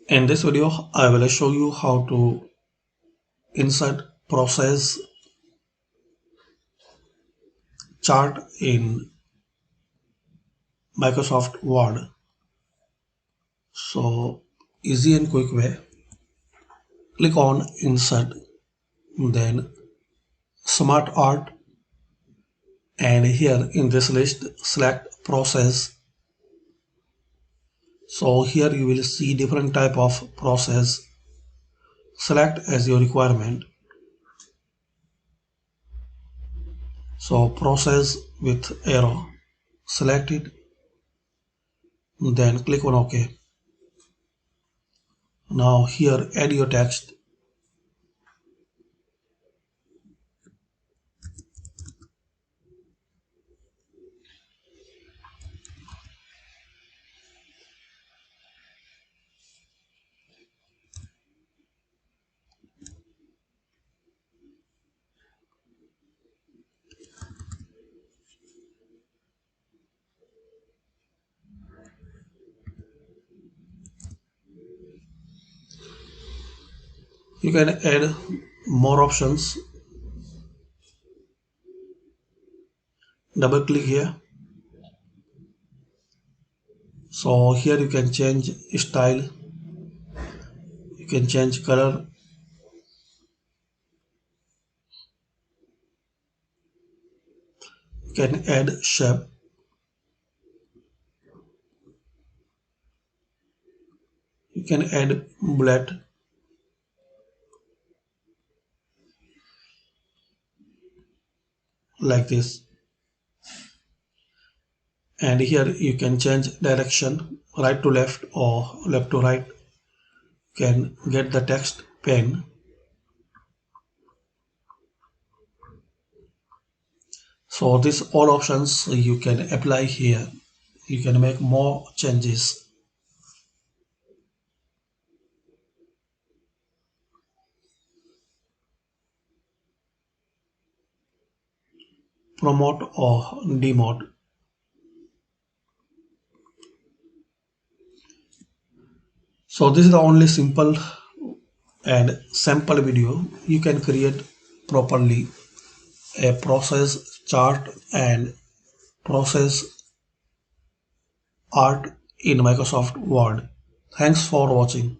In this video, I will show you how to insert process chart in Microsoft Word. So, easy and quick way. Click on Insert, then Smart Art, and here in this list, select Process. So here you will see different type of process. Select as your requirement. So process with arrow. Select it, then click on OK. Now here add your text. You can add more options. Double click here. So here you can change style, you can change color, you can add shape, you can add bullet, like this. And here you can change direction, right to left or left to right. You can get the text pen. So these all options you can apply here. You can make more changes. Promote or demote. So this is the only simple and sample video you can create properly a process chart and process art in Microsoft Word. Thanks for watching.